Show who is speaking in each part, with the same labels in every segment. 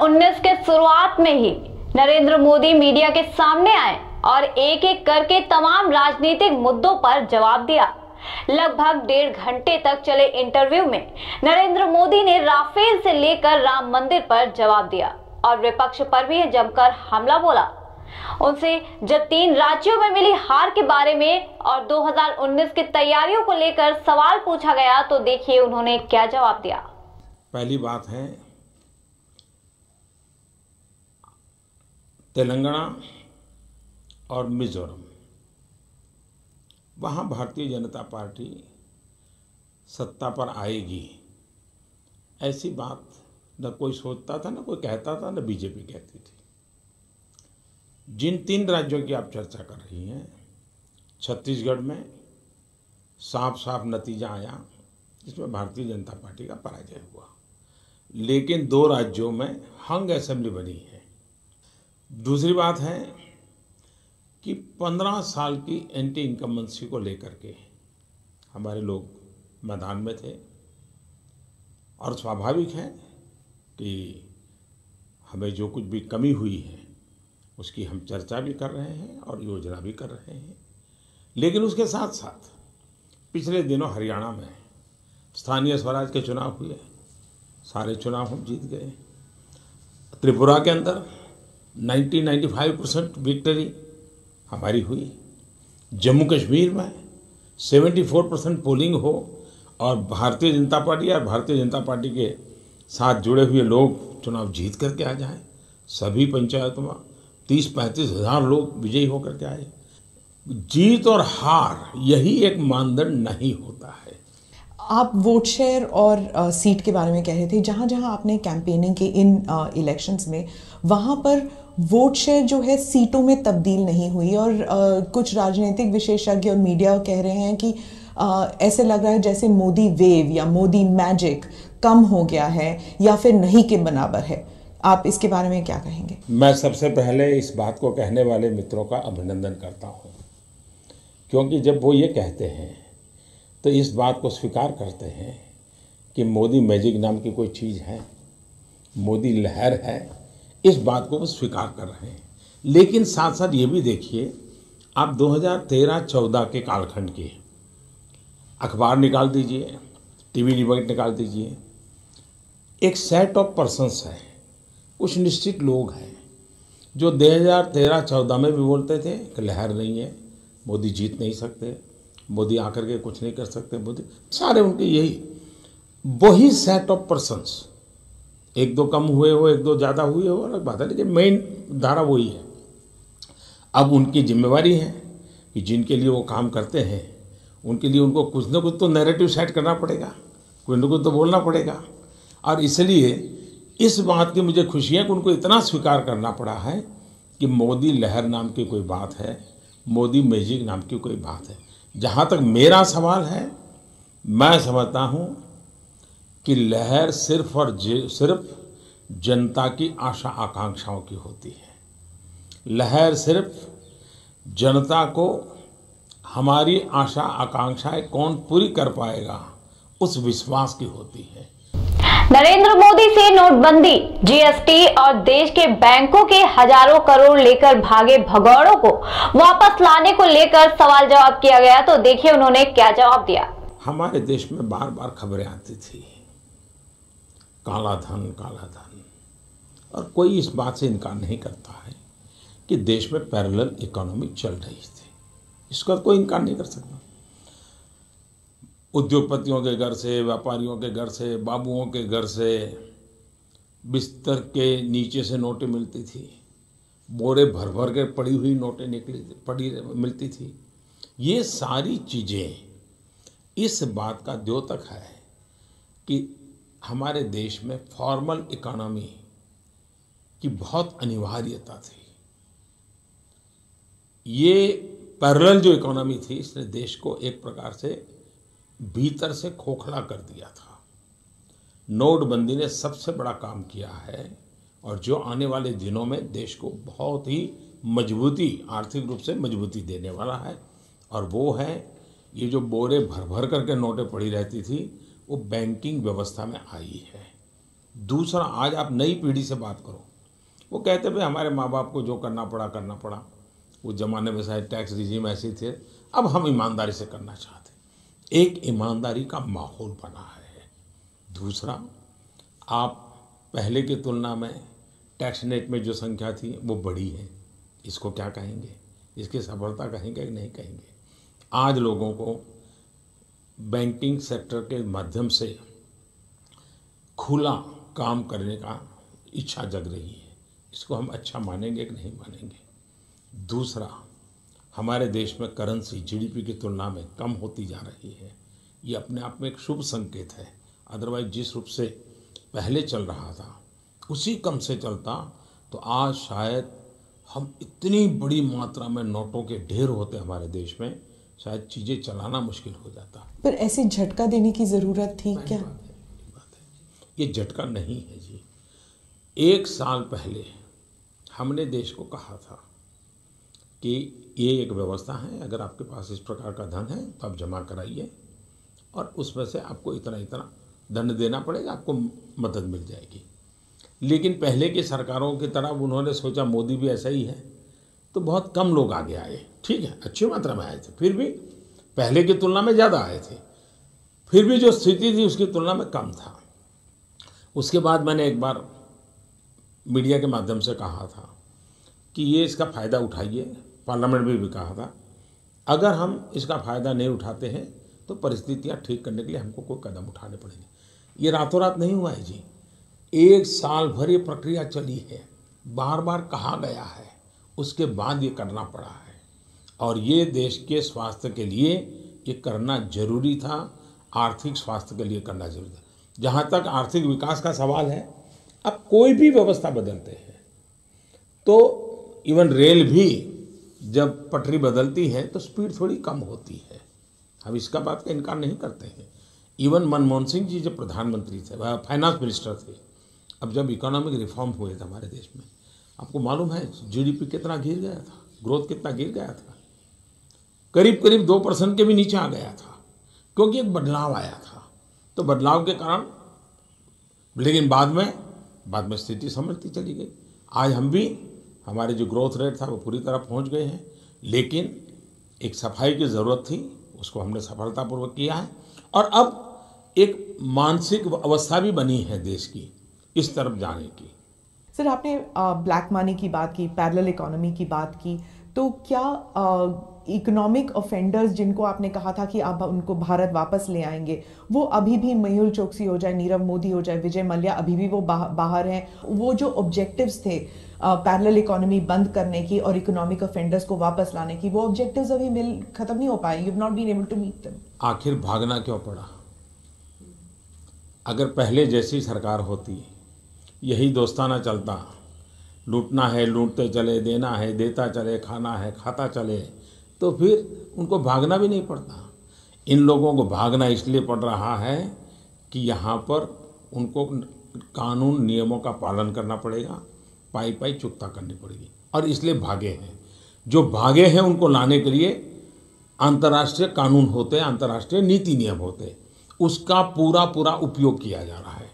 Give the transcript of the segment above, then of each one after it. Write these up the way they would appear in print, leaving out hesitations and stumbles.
Speaker 1: 2019 के शुरुआत में ही नरेंद्र मोदी मीडिया के सामने आए और एक एक करके तमाम राजनीतिक मुद्दों पर जवाब दिया। लगभग 1.5 घंटे तक चले इंटरव्यू में नरेंद्र मोदी ने राफेल से लेकर राम मंदिर पर जवाब दिया और विपक्ष पर भी जमकर हमला बोला। उनसे जब 3 राज्यों में मिली हार के बारे में और 2019 की तैयारियों को लेकर सवाल पूछा गया तो देखिए उन्होंने क्या जवाब दिया।
Speaker 2: पहली बात है, तेलंगाना और मिजोरम, वहाँ भारतीय जनता पार्टी सत्ता पर आएगी, ऐसी बात न कोई सोचता था, न कोई कहता था, न बीजेपी कहती थी। जिन 3 राज्यों की आप चर्चा कर रही हैं, छत्तीसगढ़ में साफ साफ नतीजा आया, जिसमें भारतीय जनता पार्टी का पराजय हुआ। लेकिन 2 राज्यों में हंग असेंबली बनी है। दूसरी बात है कि 15 साल की एंटी इनकम्बेंसी को लेकर के हमारे लोग मैदान में थे और स्वाभाविक है कि हमें जो कुछ भी कमी हुई है उसकी हम चर्चा भी कर रहे हैं और योजना भी कर रहे हैं। लेकिन उसके साथ साथ पिछले दिनों हरियाणा में स्थानीय स्वराज के चुनाव हुए, सारे चुनाव हम जीत गए। त्रिपुरा के अंदर 95% विक्ट्री हमारी हुई। जम्मू कश्मीर में 74% पोलिंग हो और भारतीय जनता पार्टी और भारतीय जनता पार्टी के साथ जुड़े हुए लोग चुनाव जीत करके आ जाएं। सभी पंचायतों में 30-35 हज़ार लोग विजयी होकर के आए। जीत और हार यही एक मानदंड नहीं होता है।
Speaker 3: आप वोट शेयर और सीट के बारे में कह रहे थे। जहाँ जहाँ आपने कैंपेनिंग की इन इलेक्शंस में, वहाँ पर वोट शेयर जो है सीटों में तब्दील नहीं हुई और कुछ राजनीतिक विशेषज्ञ और मीडिया कह रहे हैं कि ऐसे लग रहा है जैसे मोदी वेव या मोदी मैजिक कम हो गया है या फिर नहीं के बराबर है। आप इसके बारे में क्या कहेंगे?
Speaker 2: मैं सबसे पहले इस बात को कहने वाले मित्रों का अभिनंदन करता हूँ, क्योंकि जब वो ये कहते हैं तो इस बात को स्वीकार करते हैं कि मोदी मैजिक नाम की कोई चीज़ है, मोदी लहर है, इस बात को वो स्वीकार कर रहे हैं। लेकिन साथ साथ ये भी देखिए, आप 2013-14 के कालखंड के अखबार निकाल दीजिए, टीवी डिबेट निकाल दीजिए, एक सेट ऑफ पर्सन्स है, कुछ निश्चित लोग हैं जो 2013-14 में भी बोलते थे कि लहर नहीं है, मोदी जीत नहीं सकते, मोदी आकर के कुछ नहीं कर सकते, मोदी, सारे उनके यही वही सेट ऑफ पर्सन्स, 1-2 कम हुए हो, 1-2 ज़्यादा हुए हो, अलग बात है, लेकिन मेन धारा वही है। अब उनकी जिम्मेवारी है कि जिनके लिए वो काम करते हैं उनके लिए उनको कुछ ना कुछ तो नैरेटिव सेट करना पड़ेगा, कुछ ना कुछ तो बोलना पड़ेगा। और इसलिए इस बात की मुझे खुशी है कि उनको इतना स्वीकार करना पड़ा है कि मोदी लहर नाम की कोई बात है, मोदी मैजिक नाम की कोई बात है। जहाँ तक मेरा सवाल है, मैं समझता हूँ कि लहर सिर्फ और सिर्फ जनता की आशा आकांक्षाओं की होती है। लहर सिर्फ जनता को हमारी आशा आकांक्षाएं कौन पूरी कर पाएगा उस विश्वास की होती है।
Speaker 1: नरेंद्र मोदी से नोटबंदी, जीएसटी और देश के बैंकों के हजारों करोड़ लेकर भागे भगौड़ों को वापस लाने को लेकर सवाल जवाब किया गया तो देखिए उन्होंने क्या जवाब दिया।
Speaker 2: हमारे देश में बार बार खबरें आती थी, काला धन काला धन, और कोई इस बात से इनकार नहीं करता है कि देश में पैरेलल इकोनॉमी चल रही थी, इसका कोई इनकार नहीं कर सकता। उद्योगपतियों के घर से, व्यापारियों के घर से, बाबुओं के घर से बिस्तर के नीचे से नोटें मिलती थी, बोरे भर भर के पड़ी हुई नोटें मिलती थी। ये सारी चीज़ें इस बात का द्योतक है कि हमारे देश में फॉर्मल इकोनॉमी की बहुत अनिवार्यता थी। ये पैरेलल जो इकोनॉमी थी, इसने देश को एक प्रकार से भीतर से खोखला कर दिया था। नोटबंदी ने सबसे बड़ा काम किया है और जो आने वाले दिनों में देश को बहुत ही मजबूती, आर्थिक रूप से मजबूती देने वाला है, और वो है ये जो बोरे भर भर करके नोटें पड़ी रहती थी, वो बैंकिंग व्यवस्था में आई है। दूसरा, आज आप नई पीढ़ी से बात करो, वो कहते भाई हमारे माँ बाप को जो करना पड़ा, उस ज़माने में शायद टैक्स रिजीम ऐसे थे, अब हम ईमानदारी से करना चाहते। एक ईमानदारी का माहौल बना है। दूसरा, आप पहले की तुलना में टैक्स नेट में जो संख्या थी वो बढ़ी है, इसको क्या कहेंगे? इसकी सफलता कहेंगे कि नहीं कहेंगे? आज लोगों को बैंकिंग सेक्टर के माध्यम से खुला काम करने का इच्छा जग रही है, इसको हम अच्छा मानेंगे कि नहीं मानेंगे? दूसरा, हमारे देश में करेंसी जीडीपी की तुलना में कम होती जा रही है, ये अपने आप में एक शुभ संकेत है। अदरवाइज जिस रूप से पहले चल रहा था उसी कम से चलता तो आज शायद हम इतनी बड़ी मात्रा में नोटों के ढेर होते हमारे देश में, शायद चीज़ें चलाना मुश्किल हो जाता।
Speaker 3: पर ऐसे झटका देने की ज़रूरत थी क्या?
Speaker 2: बात है, ये झटका नहीं है जी। 1 साल पहले हमने देश को कहा था कि ये एक व्यवस्था है, अगर आपके पास इस प्रकार का धन है तो आप जमा कराइए और उसमें से आपको इतना इतना दंड देना पड़ेगा, आपको मदद मिल जाएगी। लेकिन पहले की सरकारों की तरह उन्होंने सोचा मोदी भी ऐसा ही है, तो बहुत कम लोग आगे आए। ठीक है, अच्छी मात्रा में आए थे, फिर भी पहले की तुलना में ज़्यादा आए थे, फिर भी जो स्थिति थी उसकी तुलना में कम था। उसके बाद मैंने एक बार मीडिया के माध्यम से कहा था कि ये इसका फ़ायदा उठाइए, पार्लियामेंट में भी कहा था, अगर हम इसका फ़ायदा नहीं उठाते हैं तो परिस्थितियाँ ठीक करने के लिए हमको कोई कदम उठाने पड़ेंगे। ये रातों रात नहीं हुआ है जी, 1 साल भर ये प्रक्रिया चली है, बार बार कहा गया है, उसके बाद ये करना पड़ा है। और ये देश के स्वास्थ्य के लिए ये करना जरूरी था, आर्थिक स्वास्थ्य के लिए करना जरूरी था। जहाँ तक आर्थिक विकास का सवाल है, अब कोई भी व्यवस्था बदलते हैं तो इवन रेल भी जब पटरी बदलती है तो स्पीड थोड़ी कम होती है, हम इसका बात का इनकार नहीं करते हैं। इवन मनमोहन सिंह जी जब प्रधानमंत्री थे, वह फाइनेंस मिनिस्टर थे, अब जब इकोनॉमिक रिफॉर्म हुए थे हमारे देश में, आपको मालूम है जीडीपी कितना गिर गया था, ग्रोथ कितना गिर गया था, करीब करीब 2% के भी नीचे आ गया था, क्योंकि एक बदलाव आया था। तो बदलाव के कारण, लेकिन बाद में स्थिति संभलती चली गई। आज हम भी, हमारे जो ग्रोथ रेट था वो पूरी तरह पहुंच गए हैं, लेकिन एक सफाई की ज़रूरत थी, उसको हमने सफलतापूर्वक किया है। और अब एक मानसिक अवस्था भी बनी है देश की इस तरफ जाने की।
Speaker 3: सर, आपने ब्लैक मनी की बात की, पैरेलल इकोनॉमी की बात की, तो क्या इकोनॉमिक ऑफेंडर्स जिनको आपने कहा था कि आप उनको भारत वापस ले आएंगे, वो अभी भी मेहुल चोकसी हो जाए, नीरव मोदी हो जाए, विजय मल्ल्या, अभी भी वो बाहर हैं? वो जो ऑब्जेक्टिव्स थे पैरेलल इकोनॉमी बंद करने की और इकोनॉमिक ऑफेंडर्स को वापस लाने की, वो ऑब्जेक्टिव्स अभी खत्म नहीं हो पाए? You have not been able to meet them.
Speaker 2: आखिर भागना क्यों पड़ा? अगर पहले जैसी सरकार होती, यही दोस्ताना चलता, लूटना है लूटते चले, देना है देता चले, खाना है खाता चले, तो फिर उनको भागना भी नहीं पड़ता। इन लोगों को भागना इसलिए पड़ रहा है कि यहाँ पर उनको कानून नियमों का पालन करना पड़ेगा, पाई पाई चुकता करनी पड़ेगी, और इसलिए भागे हैं। जो भागे हैं उनको लाने के लिए अंतर्राष्ट्रीय कानून होते हैं, अंतर्राष्ट्रीय नीति नियम होते हैं, उसका पूरा उपयोग किया जा रहा है।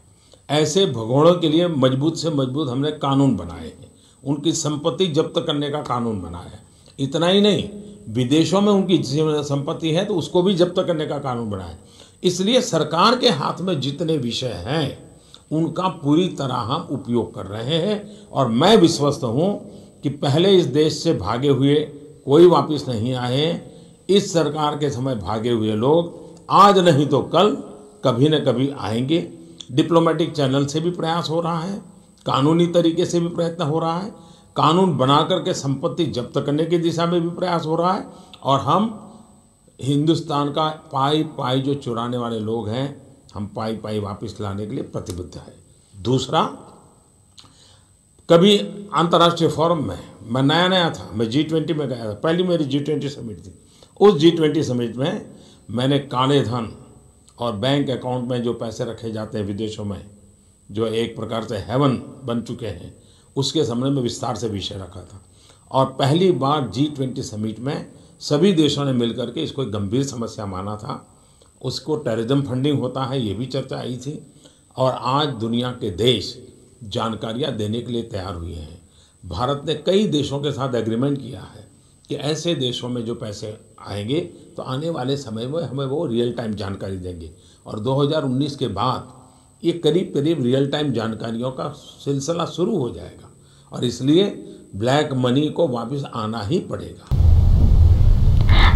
Speaker 2: ऐसे भगोड़ों के लिए मजबूत से मजबूत हमने कानून बनाए हैं, उनकी संपत्ति जब्त करने का कानून बनाया है। इतना ही नहीं, विदेशों में उनकी संपत्ति है तो उसको भी जब्त करने का कानून बनाया है। इसलिए सरकार के हाथ में जितने विषय हैं उनका पूरी तरह हम उपयोग कर रहे हैं, और मैं विश्वस्त हूँ कि पहले इस देश से भागे हुए कोई वापस नहीं आए। इस सरकार के समय भागे हुए लोग आज नहीं तो कल कभी न कभी आएंगे। डिप्लोमेटिक चैनल से भी प्रयास हो रहा है, कानूनी तरीके से भी प्रयत्न हो रहा है, कानून बना करके संपत्ति जब्त करने की दिशा में भी प्रयास हो रहा है, और हम हिंदुस्तान का पाई पाई जो चुराने वाले लोग हैं, हम पाई पाई वापस लाने के लिए प्रतिबद्ध है। दूसरा, कभी अंतर्राष्ट्रीय फोरम में मैं नया था, मैं G20 में गया था, पहली मेरी G20 समिट थी। उस G20 समिट में मैंने काले धन और बैंक अकाउंट में जो पैसे रखे जाते हैं विदेशों में, जो एक प्रकार से हेवन बन चुके हैं, उसके संबंध में विस्तार से विषय रखा था। और पहली बार G20 समिट में सभी देशों ने मिलकर के इसको एक गंभीर समस्या माना था। उसको टेररिज्म फंडिंग होता है, ये भी चर्चा आई थी। और आज दुनिया के देश जानकारियां देने के लिए तैयार हुए हैं। भारत ने कई देशों के साथ एग्रीमेंट किया है कि ऐसे देशों में जो पैसे आएंगे तो आने वाले समय में हमें वो रियल टाइम जानकारी देंगे। और 2019 के बाद ये करीब करीब रियल टाइम जानकारियों का सिलसिला शुरू हो जाएगा और इसलिए ब्लैक मनी को वापस आना ही पड़ेगा।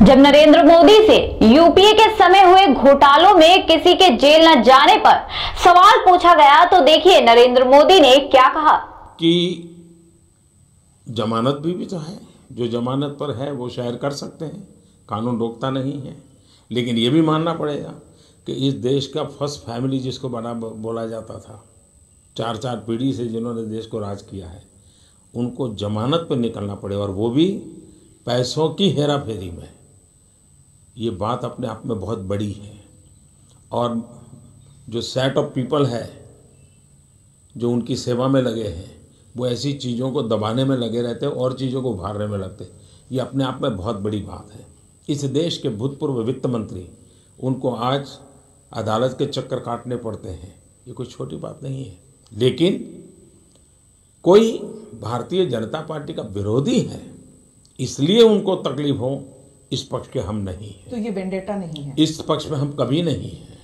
Speaker 1: जब नरेंद्र मोदी से यूपीए के समय हुए घोटालों में किसी के जेल न जाने पर सवाल पूछा गया तो देखिए नरेंद्र मोदी ने क्या कहा
Speaker 2: कि जमानत भी तो है, जो जमानत पर है वो शायर कर सकते हैं, कानून रोकता नहीं है। लेकिन ये भी मानना पड़ेगा कि इस देश का फर्स्ट फैमिली जिसको बड़ा बोला जाता था, 4 पीढ़ी से जिन्होंने देश को राज किया है, उनको जमानत पर निकलना पड़े और वो भी पैसों की हेरा फेरी में। ये बात अपने आप में बहुत बड़ी है। और जो सेट ऑफ पीपल है जो उनकी सेवा में लगे हैं वो ऐसी चीज़ों को दबाने में लगे रहते हैं और चीज़ों को उभारने में लगते हैं। ये अपने आप में बहुत बड़ी बात है। इस देश के भूतपूर्व वित्त मंत्री, उनको आज अदालत के चक्कर काटने पड़ते हैं, ये कोई छोटी बात नहीं है। लेकिन कोई भारतीय जनता पार्टी का विरोधी है इसलिए उनको तकलीफ हो, इस पक्ष के हम नहीं हैं।
Speaker 3: तो ये वेंडेटा नहीं है,
Speaker 2: इस पक्ष में हम कभी नहीं हैं।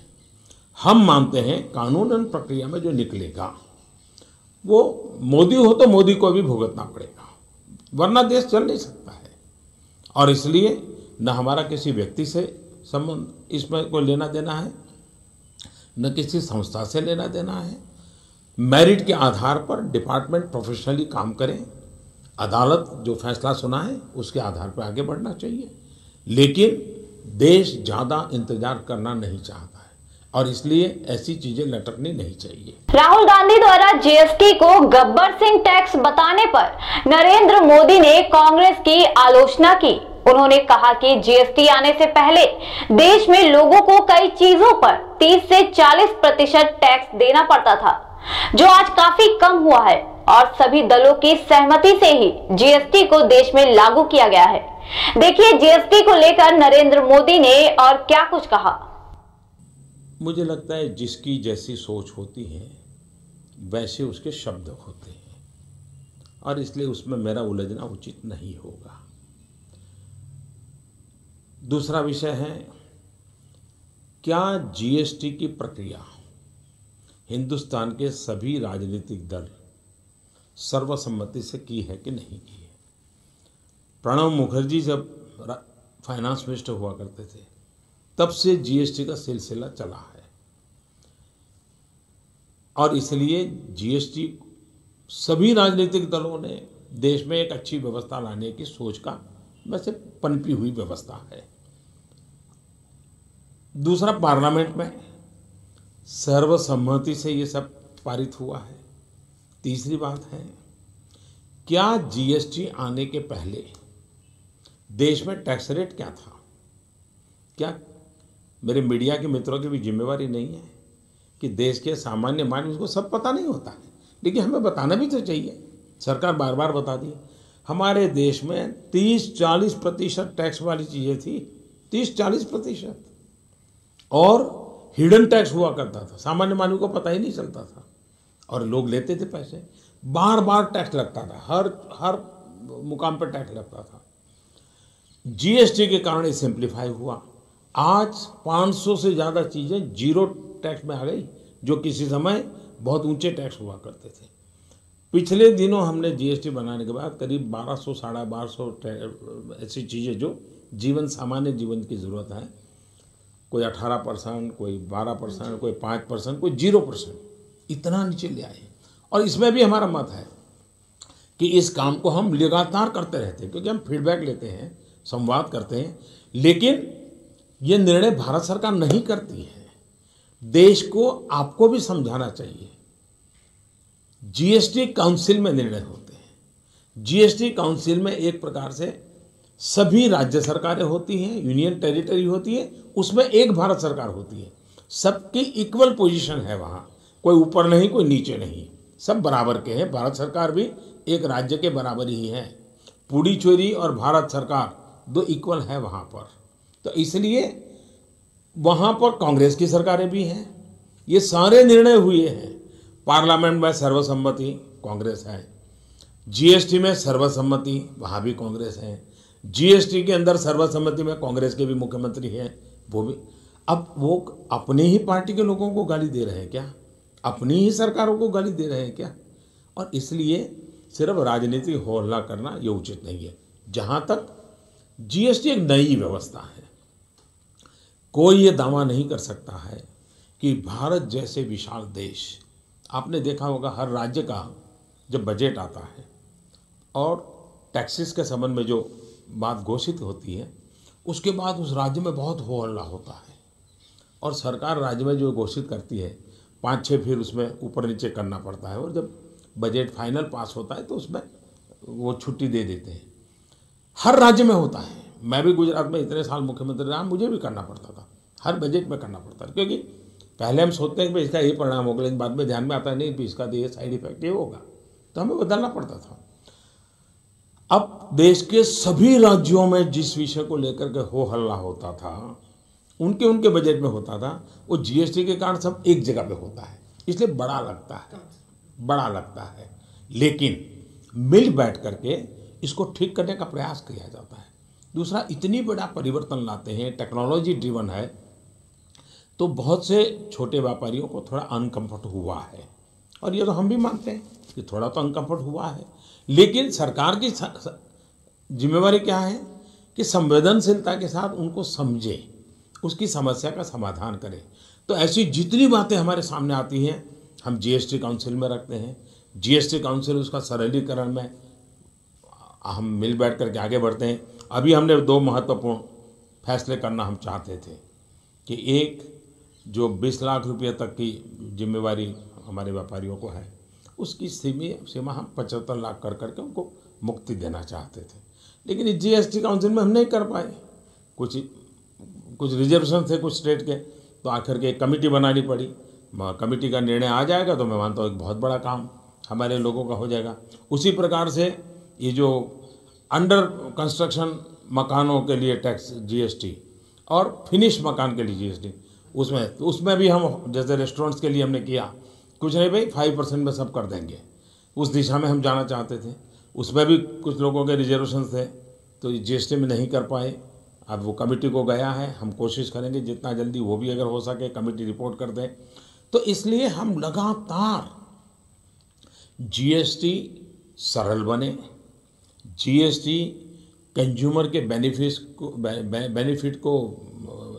Speaker 2: हम मानते हैं कानूनन प्रक्रिया में जो निकलेगा वो मोदी हो तो मोदी को भी भुगतना पड़ेगा, वरना देश चल नहीं सकता है। और इसलिए न हमारा किसी व्यक्ति से संबंध इसमें कोई लेना देना है, न किसी संस्था से लेना देना है। मेरिट के आधार पर डिपार्टमेंट प्रोफेशनली काम करें, अदालत जो फैसला सुना है उसके आधार पर आगे बढ़ना चाहिए। लेकिन देश ज़्यादा इंतजार करना नहीं चाहता है और इसलिए ऐसी चीजें लटकनी नहीं चाहिए।
Speaker 1: राहुल गांधी द्वारा जीएसटी को गब्बर सिंह टैक्स बताने पर नरेंद्र मोदी ने कांग्रेस की आलोचना की। उन्होंने कहा कि जीएसटी आने से पहले देश में लोगों को कई चीजों पर 30 से 40% टैक्स देना पड़ता था, जो आज काफी कम हुआ है और सभी दलों की सहमति से ही जीएसटी को देश में लागू किया गया है। देखिए जीएसटी को लेकर नरेंद्र मोदी ने और क्या कुछ कहा।
Speaker 2: मुझे लगता है जिसकी जैसी सोच होती है वैसे उसके शब्द होते हैं और इसलिए उसमें मेरा उलझना उचित नहीं होगा। दूसरा विषय है, क्या जीएसटी की प्रक्रिया हिंदुस्तान के सभी राजनीतिक दल सर्वसम्मति से की है कि नहीं की है। प्रणब मुखर्जी जब फाइनेंस मिनिस्टर हुआ करते थे तब से जीएसटी का सिलसिला चला है और इसलिए जीएसटी सभी राजनीतिक दलों ने देश में एक अच्छी व्यवस्था लाने की सोच का वैसे पनपी हुई व्यवस्था है। दूसरा, पार्लियामेंट में सर्वसम्मति से ये सब पारित हुआ है। तीसरी बात है, क्या जीएसटी आने के पहले देश में टैक्स रेट क्या था? क्या मेरे मीडिया के मित्रों की भी जिम्मेवारी नहीं है कि देश के सामान्य मानव को सब पता नहीं होता है, लेकिन हमें बताना भी तो चाहिए। सरकार बार बार बता दी, हमारे देश में 30-40% टैक्स वाली चीज़ें थी, 30-40%, और हिडन टैक्स हुआ करता था, सामान्य मानव को पता ही नहीं चलता था और लोग लेते थे पैसे। बार बार टैक्स लगता था, हर मुकाम पर टैक्स लगता था। जीएसटी के कारण ये सिंप्लीफाई हुआ। आज 500 से ज़्यादा चीज़ें जीरो टैक्स में आ गई, जो किसी समय बहुत ऊंचे टैक्स हुआ करते थे। पिछले दिनों हमने जीएसटी बनाने के बाद करीब 1200 साढ़े 1200 ऐसी चीज़ें जो सामान्य जीवन की ज़रूरत है, कोई 18%, कोई 12%, कोई 5%, कोई 0%, इतना नीचे ले आए। और इसमें भी हमारा मत है कि इस काम को हम लगातार करते रहते हैं, क्योंकि हम फीडबैक लेते हैं, संवाद करते हैं, लेकिन ये निर्णय भारत सरकार नहीं करती है। देश को आपको भी समझाना चाहिए। जीएसटी काउंसिल में निर्णय होते हैं। जीएसटी काउंसिल में एक प्रकार से सभी राज्य सरकारें होती हैं, यूनियन टेरिटरी होती है, उसमें एक भारत सरकार होती है। सबकी इक्वल पोजीशन है वहाँ, कोई ऊपर नहीं, कोई नीचे नहीं, सब बराबर के हैं। भारत सरकार भी एक राज्य के बराबर ही है। पुडुचेरी और भारत सरकार दो इक्वल है वहाँ पर। तो इसलिए वहाँ पर कांग्रेस की सरकारें भी हैं ये सारे निर्णय हुए हैं। पार्लियामेंट में सर्वसम्मति कांग्रेस है, जीएसटी में सर्वसम्मति वहाँ भी कांग्रेस है, जीएसटी के अंदर सर्वसम्मति में कांग्रेस के भी मुख्यमंत्री हैं, वो भी। अब वो अपनी ही पार्टी के लोगों को गाली दे रहे हैं क्या? अपनी ही सरकारों को गाली दे रहे हैं क्या? और इसलिए सिर्फ राजनीतिक हो हल्ला करना ये उचित नहीं है। जहाँ तक जीएसटी एक नई व्यवस्था है, कोई ये दावा नहीं कर सकता है कि भारत जैसे विशाल देश, आपने देखा होगा हर राज्य का जब बजट आता है और टैक्सेस के संबंध में जो बात घोषित होती है, उसके बाद उस राज्य में बहुत हो हल्ला होता है और सरकार राज्य में जो घोषित करती है 5-6 फिर उसमें ऊपर नीचे करना पड़ता है और जब बजट फाइनल पास होता है तो उसमें वो छुट्टी दे देते हैं। हर राज्य में होता है। मैं भी गुजरात में इतने साल मुख्यमंत्री रहा, मुझे भी करना पड़ता था, हर बजट में करना पड़ता था, क्योंकि पहले हम सोचते हैं कि इसका ये परिणाम होगा, लेकिन बाद में ध्यान में आता है नहीं इसका तो ये साइड इफेक्ट ये होगा, तो हमें बदलना पड़ता था। अब देश के सभी राज्यों में जिस विषय को लेकर के हो हल्ला होता था, उनके बजट में होता था, वो जीएसटी के कारण सब एक जगह पे होता है, इसलिए बड़ा लगता है। लेकिन मिल बैठ करके इसको ठीक करने का प्रयास किया जाता है। दूसरा, इतनी बड़ा परिवर्तन लाते हैं, टेक्नोलॉजी ड्रिवन है, तो बहुत से छोटे व्यापारियों को थोड़ा अनकंफर्ट हुआ है और ये तो हम भी मानते हैं कि थोड़ा तो अनकंफर्ट हुआ है। लेकिन सरकार की जिम्मेवारी क्या है कि संवेदनशीलता के साथ उनको समझे, उसकी समस्या का समाधान करें। तो ऐसी जितनी बातें हमारे सामने आती हैं हम जीएसटी काउंसिल में रखते हैं। जीएसटी काउंसिल उसका सरलीकरण में हम मिल बैठ करके आगे बढ़ते हैं। अभी हमने 2 महत्वपूर्ण फैसले करना हम चाहते थे कि एक, जो 20 लाख रुपये तक की जिम्मेवारी हमारे व्यापारियों को है, उसकी सीमा हम 75 लाख कर करके उनको मुक्ति देना चाहते थे। लेकिन इस जीएसटी काउंसिल में हम नहीं कर पाए, कुछ रिजर्वेशन थे कुछ स्टेट के, तो आखिर के एक कमेटी बनानी पड़ी। कमेटी का निर्णय आ जाएगा तो मैं मानता हूँ एक बहुत बड़ा काम हमारे लोगों का हो जाएगा। उसी प्रकार से ये जो अंडर कंस्ट्रक्शन मकानों के लिए टैक्स जीएसटी और फिनिश मकान के लिए जीएसटी, उसमें भी हम जैसे रेस्टोरेंट्स के लिए हमने किया, कुछ नहीं भाई 5% में सब कर देंगे, उस दिशा में हम जाना चाहते थे। उसमें भी कुछ लोगों के रिजर्वेशन थे तो जीएसटी में नहीं कर पाए। अब वो कमेटी को गया है, हम कोशिश करेंगे जितना जल्दी वो भी अगर हो सके कमेटी रिपोर्ट कर दें। तो इसलिए हम लगातार जीएसटी सरल बने, जीएसटी कंज्यूमर के बेनिफिट को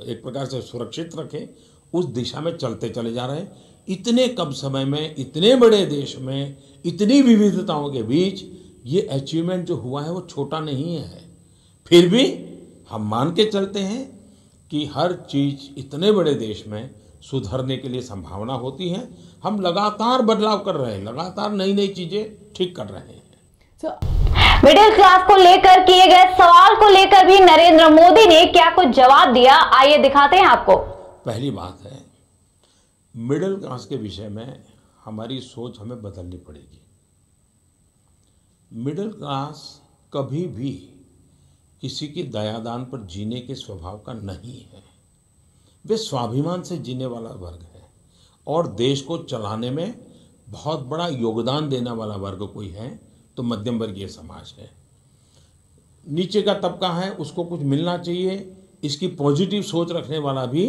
Speaker 2: एक प्रकार से सुरक्षित रखें, उस दिशा में चलते चले जा रहे हैं। इतने कम समय में, इतने बड़े देश में, इतनी विविधताओं के बीच ये अचीवमेंट जो हुआ है वो छोटा नहीं है। फिर भी हम मान के चलते हैं कि हर चीज़ इतने बड़े देश में सुधरने के लिए संभावना होती है। हम लगातार बदलाव कर रहे हैं, लगातार नई नई चीज़ें ठीक कर रहे हैं।
Speaker 1: मिडिल क्लास को लेकर किए गए सवाल को लेकर भी नरेंद्र मोदी ने क्या कुछ जवाब दिया, आइए दिखाते हैं आपको।
Speaker 2: पहली बात है, मिडिल क्लास के विषय में हमारी सोच हमें बदलनी पड़ेगी। मिडिल क्लास कभी भी किसी की दयादान पर जीने के स्वभाव का नहीं है। वे स्वाभिमान से जीने वाला वर्ग है और देश को चलाने में बहुत बड़ा योगदान देने वाला वर्ग कोई है तो मध्यम वर्गीय समाज है। नीचे का तबका है, उसको कुछ मिलना चाहिए, इसकी पॉजिटिव सोच रखने वाला भी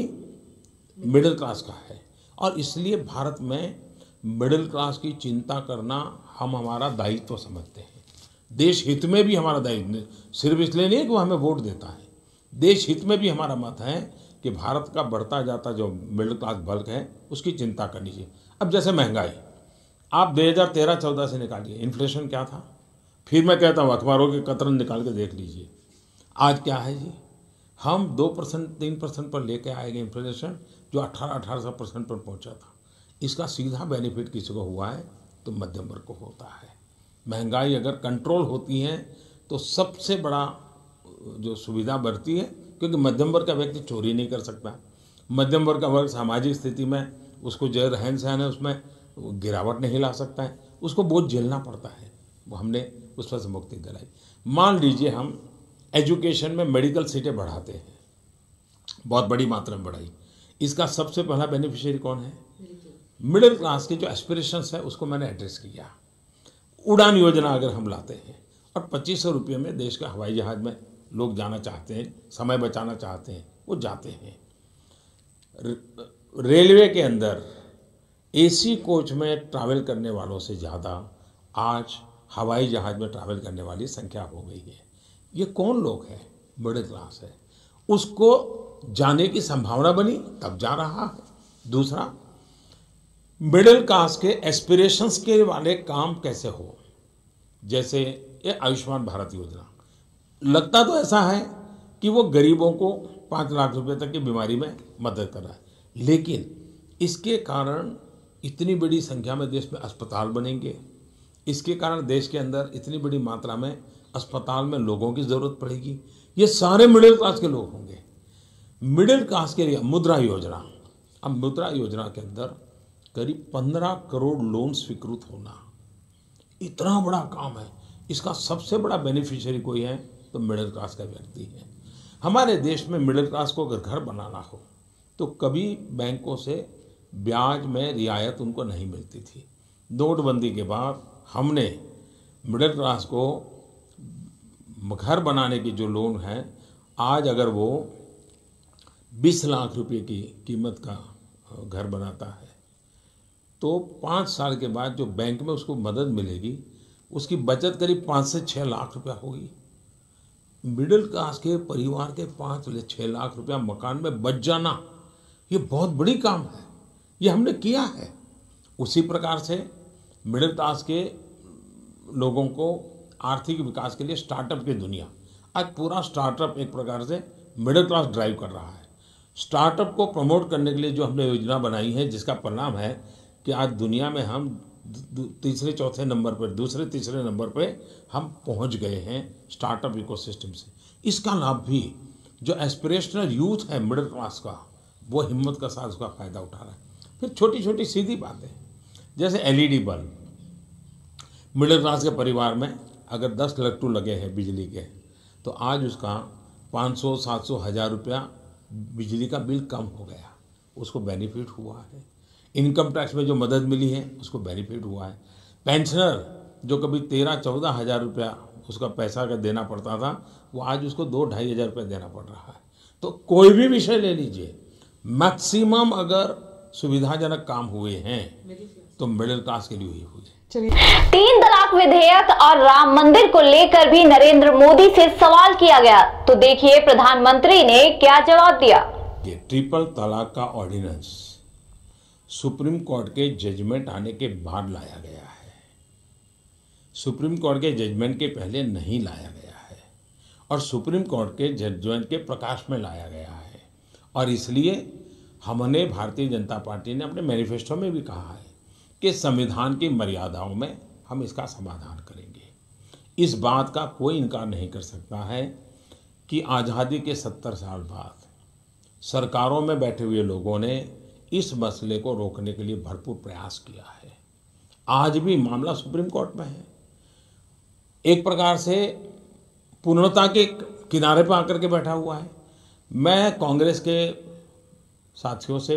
Speaker 2: मिडिल क्लास का है। और इसलिए भारत में मिडिल क्लास की चिंता करना हम हमारा दायित्व समझते हैं। देश हित में भी हमारा दायित्व, सिर्फ इसलिए नहीं कि वो हमें वोट देता है, देश हित में भी हमारा मत है कि भारत का बढ़ता जाता जो मिडिल क्लास वर्ग है उसकी चिंता करनी चाहिए। अब जैसे महंगाई, आप 2013-14 से निकालिए, इन्फ्लेशन क्या था, फिर मैं कहता हूँ अखबारों के कतरन निकाल के देख लीजिए, आज क्या है जी। हम 2% 3% पर लेके आएंगे इन्फ्लेशन, जो 18% पर पहुँचा था। इसका सीधा बेनिफिट किसी को हुआ है तो मध्यम वर्ग को होता है। महंगाई अगर कंट्रोल होती है तो सबसे बड़ा जो सुविधा बढ़ती है, क्योंकि मध्यम वर्ग का व्यक्ति चोरी नहीं कर सकता। मध्यम वर्ग का वर्ग सामाजिक स्थिति में उसको जो रहन सहन है उसमें गिरावट नहीं ला सकता है, उसको बहुत झेलना पड़ता है। वो हमने उस पर से मुक्ति दिलाई। मान लीजिए हम एजुकेशन में मेडिकल सीटें बढ़ाते हैं, बहुत बड़ी मात्रा में बढ़ाई, इसका सबसे पहला बेनिफिशियरी कौन है? मिडिल क्लास के जो एस्पिरेशंस है उसको मैंने एड्रेस किया। उड़ान योजना अगर हम लाते हैं और 2500 रुपये में देश का हवाई जहाज में लोग जाना चाहते हैं, समय बचाना चाहते हैं, वो जाते हैं। रेलवे के अंदर एसी कोच में ट्रैवल करने वालों से ज़्यादा आज हवाई जहाज में ट्रैवल करने वाली संख्या हो गई है। ये कौन लोग हैं? मिडिल क्लास है। उसको जाने की संभावना बनी तब जा रहा है। दूसरा, मिडिल क्लास के एस्पिरेशंस के वाले काम कैसे हो, जैसे ये आयुष्मान भारत योजना। लगता तो ऐसा है कि वो गरीबों को 5 लाख रुपए तक की बीमारी में मदद कर रहा है, लेकिन इसके कारण इतनी बड़ी संख्या में देश में अस्पताल बनेंगे, इसके कारण देश के अंदर इतनी बड़ी मात्रा में अस्पताल में लोगों की ज़रूरत पड़ेगी। ये सारे मिडिल क्लास के लोग होंगे। मिडिल क्लास के लिए मुद्रा योजना, अब मुद्रा योजना के अंदर करीब 15 करोड़ लोन स्वीकृत होना, इतना बड़ा काम है। इसका सबसे बड़ा बेनिफिशियरी कोई है तो मिडिल क्लास का व्यक्ति है। हमारे देश में मिडिल क्लास को अगर घर बनाना हो तो कभी बैंकों से ब्याज में रियायत उनको नहीं मिलती थी। नोटबंदी के बाद हमने मिडिल क्लास को घर बनाने की जो लोन है, आज अगर वो 20 लाख रुपए की कीमत का घर बनाता है तो 5 साल के बाद जो बैंक में उसको मदद मिलेगी, उसकी बचत करीब 5 से 6 लाख रुपया होगी। मिडिल क्लास के परिवार के 5 से 6 लाख रुपया मकान में बच जाना, ये बहुत बड़ी काम है। ये हमने किया है। उसी प्रकार से मिडिल क्लास के लोगों को आर्थिक विकास के लिए स्टार्टअप की दुनिया, आज पूरा स्टार्टअप एक प्रकार से मिडिल क्लास ड्राइव कर रहा है। स्टार्टअप को प्रमोट करने के लिए जो हमने योजना बनाई है, जिसका परिणाम है कि आज दुनिया में हम तीसरे चौथे नंबर पर, दूसरे तीसरे नंबर पे हम पहुंच गए हैं स्टार्टअप इकोसिस्टम से। इसका लाभ भी जो एस्पिरेशनल यूथ है मिडिल क्लास का, वो हिम्मत का साथ उसका फ़ायदा उठा रहा है। फिर छोटी छोटी सीधी बातें, जैसे एलईडी बल्ब, मिडिल क्लास के परिवार में अगर 10 लट्टू लगे हैं बिजली के, तो आज उसका 500, 700, 1000 रुपया बिजली का बिल कम हो गया, उसको बेनिफिट हुआ है। इनकम टैक्स में जो मदद मिली है उसको बेनिफिट हुआ है। पेंशनर जो कभी 13-14 हज़ार रुपया उसका पैसा का देना पड़ता था, वो आज उसको 2-2.5 हज़ार रुपया देना पड़ रहा है। तो कोई भी विषय ले लीजिए, मैक्सिमम अगर सुविधाजनक काम हुए हैं तो मिडिल क्लास के लिए ही हुए।
Speaker 1: 3 तलाक विधेयक और राम मंदिर को लेकर भी नरेंद्र मोदी से सवाल किया गया, तो देखिए प्रधानमंत्री ने क्या जवाब दिया।
Speaker 2: ये ट्रिपल तलाक का ऑर्डिनेंस सुप्रीम कोर्ट के जजमेंट आने के बाद लाया गया है। सुप्रीम कोर्ट के जजमेंट के पहले नहीं लाया गया है और सुप्रीम कोर्ट के जजमेंट के प्रकाश में लाया गया है। और इसलिए हमने, भारतीय जनता पार्टी ने अपने मैनिफेस्टो में भी कहा है कि संविधान की मर्यादाओं में हम इसका समाधान करेंगे। इस बात का कोई इनकार नहीं कर सकता है कि आज़ादी के 70 साल बाद सरकारों में बैठे हुए लोगों ने इस मसले को रोकने के लिए भरपूर प्रयास किया है। आज भी मामला सुप्रीम कोर्ट में है, एक प्रकार से पूर्णता के किनारे पर आकर के बैठा हुआ है। मैं कांग्रेस के साथियों से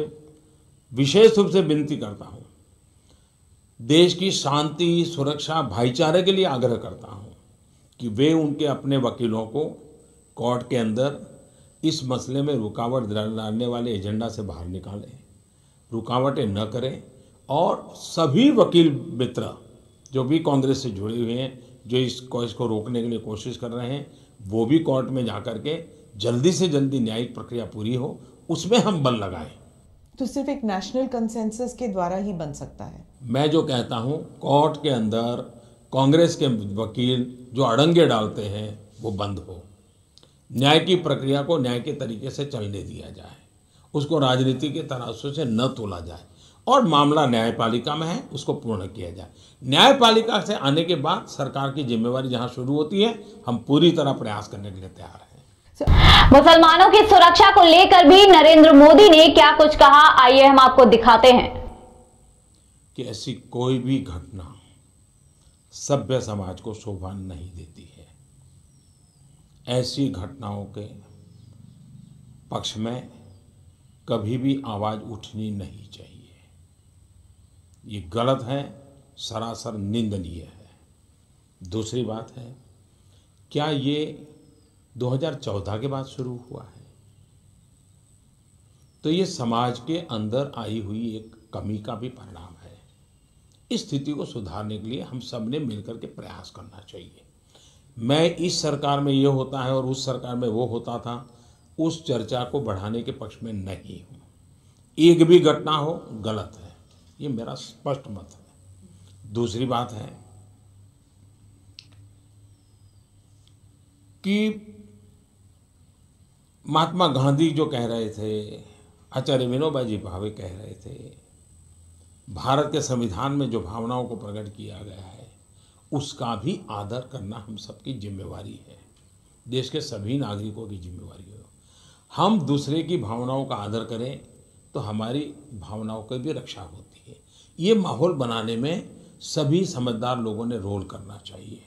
Speaker 2: विशेष रूप से विनती करता हूं, देश की शांति, सुरक्षा, भाईचारे के लिए आग्रह करता हूं कि वे उनके अपने वकीलों को कोर्ट के अंदर इस मसले में रुकावट डालने वाले एजेंडा से बाहर निकालें, रुकावटें न करें। और सभी वकील मित्र जो भी कांग्रेस से जुड़े हुए हैं, जो इसको रोकने के लिए कोशिश कर रहे हैं, वो भी कोर्ट में जाकर के जल्दी से जल्दी न्यायिक प्रक्रिया पूरी हो, उसमें हम बल लगाएं।
Speaker 3: तो सिर्फ एक नेशनल कंसेंसस के द्वारा ही बन सकता है।
Speaker 2: मैं जो कहता हूं, कोर्ट के अंदर कांग्रेस के वकील जो अड़ंगे डालते हैं वो बंद हो, न्याय की प्रक्रिया को न्याय के तरीके से चलने दिया जाए, उसको राजनीति के तराजू से न तोला जाए और मामला न्यायपालिका में है उसको पूर्ण किया जाए। न्यायपालिका से आने के बाद सरकार की जिम्मेवारी जहां शुरू होती है, हम पूरी तरह प्रयास करने के लिए तैयार हैं।
Speaker 1: मुसलमानों की सुरक्षा को लेकर भी नरेंद्र मोदी ने क्या कुछ कहा, आइए हम आपको दिखाते हैं।
Speaker 2: कि ऐसी कोई भी घटना सभ्य समाज को शोभा नहीं देती है। ऐसी घटनाओं के पक्ष में कभी भी आवाज़ उठनी नहीं चाहिए। ये गलत है, सरासर निंदनीय है। दूसरी बात है, क्या ये 2014 के बाद शुरू हुआ है? तो ये समाज के अंदर आई हुई एक कमी का भी परिणाम है। इस स्थिति को सुधारने के लिए हम सब ने मिलकर के प्रयास करना चाहिए। मैं इस सरकार में ये होता है और उस सरकार में वो होता था, उस चर्चा को बढ़ाने के पक्ष में नहीं हूँ। एक भी घटना हो गलत है, ये मेरा स्पष्ट मत है। दूसरी बात है कि महात्मा गांधी जो कह रहे थे, आचार्य विनोबा जी भावे कह रहे थे, भारत के संविधान में जो भावनाओं को प्रकट किया गया है उसका भी आदर करना हम सबकी जिम्मेवारी है, देश के सभी नागरिकों की जिम्मेवारी है। हम दूसरे की भावनाओं का आदर करें तो हमारी भावनाओं की भी रक्षा होती है। ये माहौल बनाने में सभी समझदार लोगों ने रोल करना चाहिए।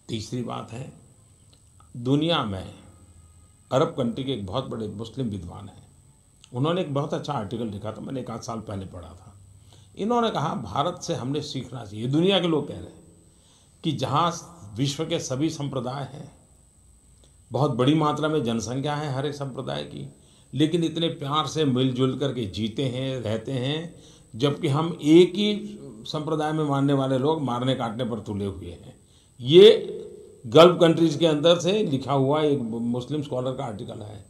Speaker 2: तीसरी बात है, दुनिया में अरब कंट्री के एक बहुत बड़े मुस्लिम विद्वान हैं, उन्होंने एक बहुत अच्छा आर्टिकल लिखा था, मैंने 1 साल पहले पढ़ा था। इन्होंने कहा भारत से हमने सीखना चाहिए। दुनिया के लोग कह रहे हैं कि जहाँ विश्व के सभी संप्रदाय हैं, बहुत बड़ी मात्रा में जनसंख्या है हर एक संप्रदाय की, लेकिन इतने प्यार से मिलजुल करके जीते हैं, रहते हैं, जबकि हम एक ही संप्रदाय में मानने वाले लोग मारने काटने पर तुले हुए हैं। ये गल्फ कंट्रीज के अंदर से लिखा हुआ एक मुस्लिम स्कॉलर का आर्टिकल है।